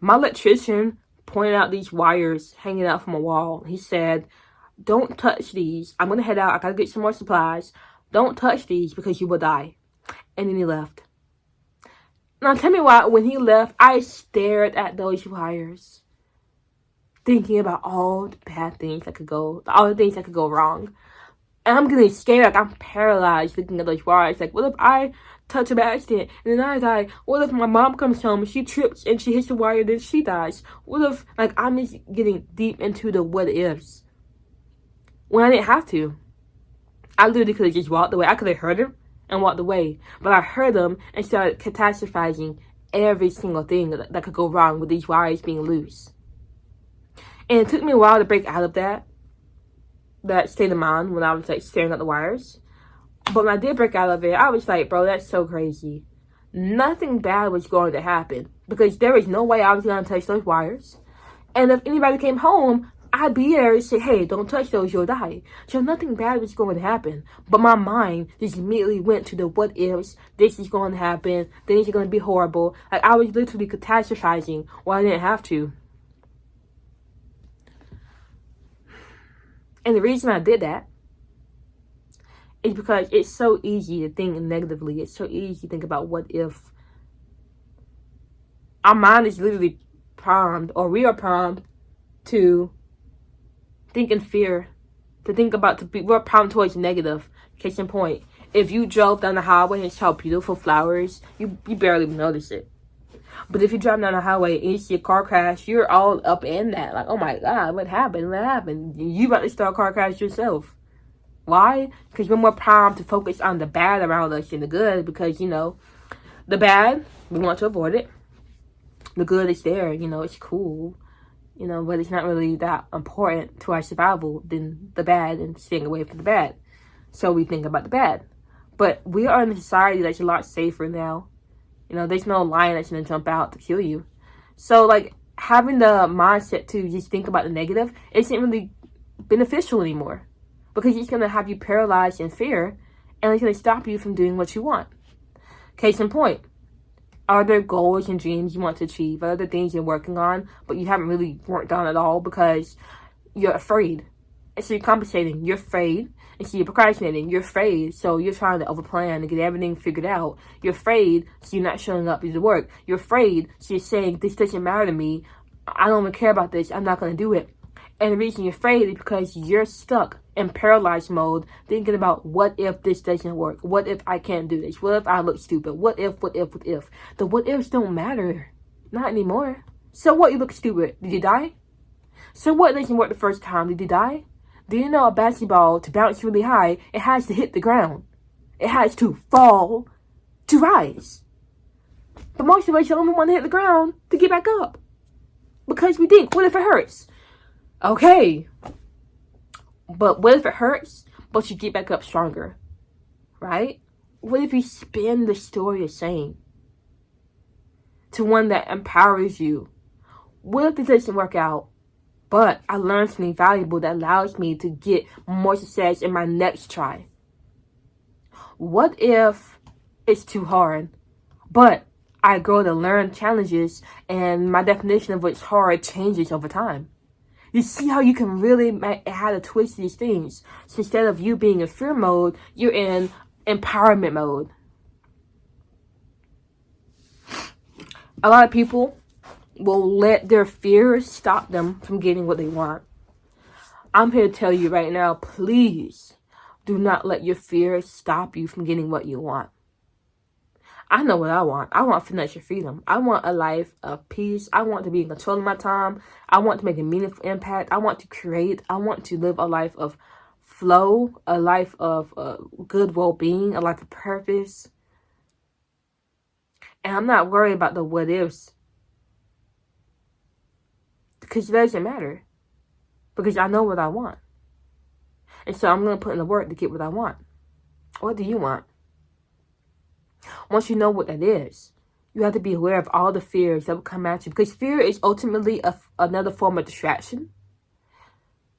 My electrician pointed out these wires hanging out from a wall. He said, don't touch these. I'm going to head out. I got to get some more supplies. Don't touch these because you will die. And then he left. Now tell me why when he left, I stared at those wires, thinking about all the bad things that could go, all the things that could go wrong. And I'm getting scared, like I'm paralyzed looking at those wires. Like, what if I touch a bad accident and then I die? What if my mom comes home and she trips and she hits the wire and then she dies? What if, like, I'm just getting deep into the what ifs when I didn't have to. I literally could have just walked away. I could have heard him and walked away. But I heard them and started catastrophizing every single thing that could go wrong with these wires being loose. And it took me a while to break out of that state of mind when I was like staring at the wires. But when I did break out of it, I was like, bro, that's so crazy. Nothing bad was going to happen because there was no way I was going to touch those wires. And if anybody came home, I'd be there and say, hey, don't touch those, you'll die. So nothing bad was going to happen. But my mind just immediately went to the what ifs. This is going to happen. Things are going to be horrible. Like, I was literally catastrophizing while I didn't have to. And the reason I did that is because it's so easy to think negatively. It's so easy to think about what if. Our mind is literally primed, or we are primed to think in fear, to think about, we're primed towards negative. Case in point, if you drove down the highway and saw beautiful flowers, you barely notice it. But if you drive down the highway and you see a car crash, you're all up in that. Like, oh my God, what happened? What happened? You about to start a car crash yourself. Why? Because we're more primed to focus on the bad around us than the good. Because, you know, the bad, we want to avoid it. The good is there, you know, it's cool. You know, but it's not really that important to our survival than the bad and staying away from the bad. So we think about the bad. But we are in a society that's a lot safer now. You know, there's no lion that's going to jump out to kill you. So, like, having the mindset to just think about the negative isn't really beneficial anymore. Because it's going to have you paralyzed in fear. And it's going to stop you from doing what you want. Case in point. Are there goals and dreams you want to achieve? Are there things you're working on, but you haven't really worked on at all because you're afraid? And so you're compensating. You're afraid. And so you're procrastinating. You're afraid. So you're trying to overplan and get everything figured out. You're afraid. So you're not showing up to do work. You're afraid. So you're saying, this doesn't matter to me. I don't even care about this. I'm not going to do it. And the reason you're afraid is because you're stuck in paralyzed mode thinking about what if this doesn't work? What if I can't do this? What if I look stupid? What if? The what ifs don't matter. Not anymore. So what, you look stupid? Did you die? So what doesn't work the first time? Did you die? Do you know a basketball, to bounce really high, it has to hit the ground. It has to fall to rise. But most of us only want to hit the ground to get back up. Because we think, what if it hurts? Okay. But what if it hurts, but you get back up stronger? Right? What if you spin the story the same to one that empowers you? What if this doesn't work out, but I learned something valuable that allows me to get more success in my next try? What if it's too hard, but I grow to learn challenges and my definition of what's hard changes over time? You see how you can really how to twist these things. So instead of you being in fear mode, you're in empowerment mode. A lot of people will let their fears stop them from getting what they want. I'm here to tell you right now, please do not let your fears stop you from getting what you want. I know what I want. I want financial freedom. I want a life of peace. I want to be in control of my time. I want to make a meaningful impact. I want to create. I want to live a life of flow, a life of good well-being, a life of purpose. And I'm not worried about the what ifs. Because it doesn't matter. Because I know what I want. And so I'm going to put in the work to get what I want. What do you want? Once you know what that is, you have to be aware of all the fears that will come at you. Because fear is ultimately another form of distraction.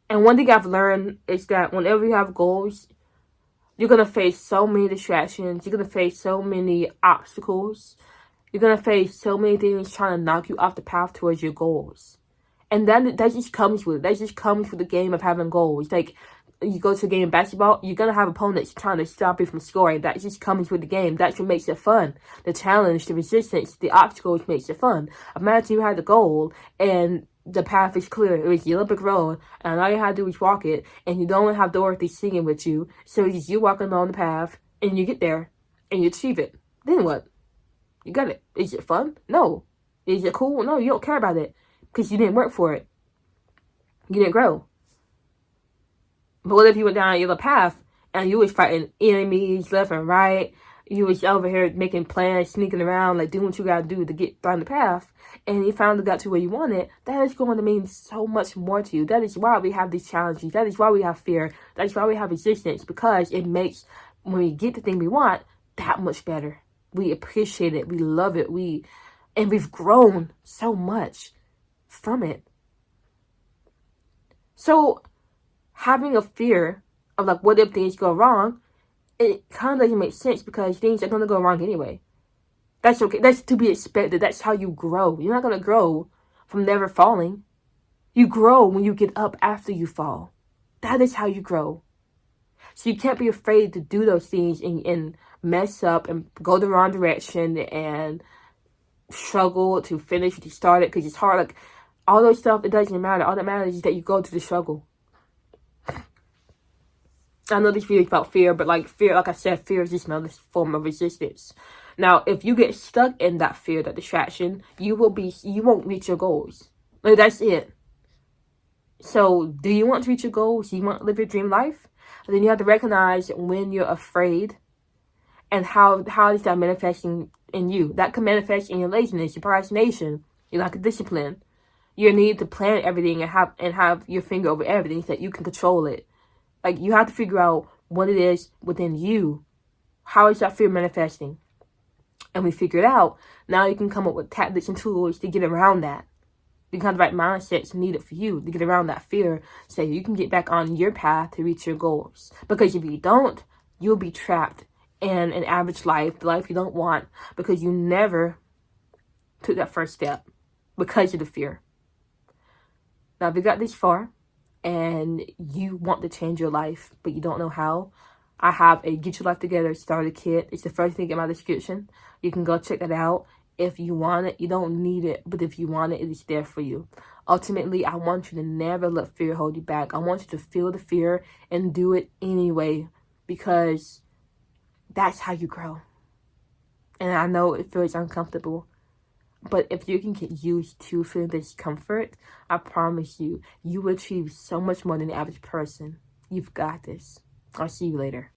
And one thing I've learned is that whenever you have goals, you're going to face so many distractions. You're going to face so many obstacles. You're going to face so many things trying to knock you off the path towards your goals. And that just comes with it. That just comes with the game of having goals. Like, you go to a game of basketball, you're going to have opponents trying to stop you from scoring. That just comes with the game. That's what makes it fun. The challenge, the resistance, the obstacles makes it fun. Imagine you had the goal and the path is clear. It was the Olympic road, and all you had to do was walk it, and you don't have Dorothy singing with you. So it's just you walking along the path, and you get there, and you achieve it. Then what? You got it. Is it fun? No. Is it cool? No, you don't care about it. Because you didn't work for it. You didn't grow. But what if you went down a yellow path and you was fighting enemies left and right? You was over here making plans, sneaking around, like doing what you gotta do to get down the path, and you finally got to where you wanted. That is going to mean so much more to you. That is why we have these challenges. That is why we have fear. That is why we have resistance, because it makes, when we get the thing we want, that much better. We appreciate it. We love it. And we've grown so much from it. So having a fear of like, what if things go wrong, it kind of doesn't make sense, because things are going to go wrong anyway. That's okay. That's to be expected. That's how you grow. You're not going to grow from never falling. You grow when you get up after you fall. That is how you grow. So you can't be afraid to do those things and mess up and go the wrong direction and struggle to finish what you started, because it's hard. Like, all those stuff, it doesn't matter. All that matters is that you go through the struggle. I know this video is about fear, but like fear, like I said, fear is just another form of resistance. Now, if you get stuck in that fear, that distraction, you won't reach your goals. Like, that's it. So, do you want to reach your goals? Do you want to live your dream life? And then you have to recognize when you're afraid, and how is that manifesting in you. That can manifest in your laziness, your procrastination, your lack of discipline, your need to plan everything and have your finger over everything so that you can control it. Like, you have to figure out what it is within you. How is that fear manifesting? And we figure it out. Now you can come up with tactics and tools to get around that. You can have the right mindsets needed for you to get around that fear, so you can get back on your path to reach your goals. Because if you don't, you'll be trapped in an average life, the life you don't want, because you never took that first step because of the fear. Now, if you got this far and you want to change your life, but you don't know how, I have a Get Your Life Together starter kit. It's the first thing in my description. You can go check that out. If you want it, you don't need it, but if you want it, it is there for you. Ultimately, I want you to never let fear hold you back. I want you to feel the fear and do it anyway, because that's how you grow. And I know it feels uncomfortable, but if you can get used to feeling this comfort, I promise you, you will achieve so much more than the average person. You've got this. I'll see you later.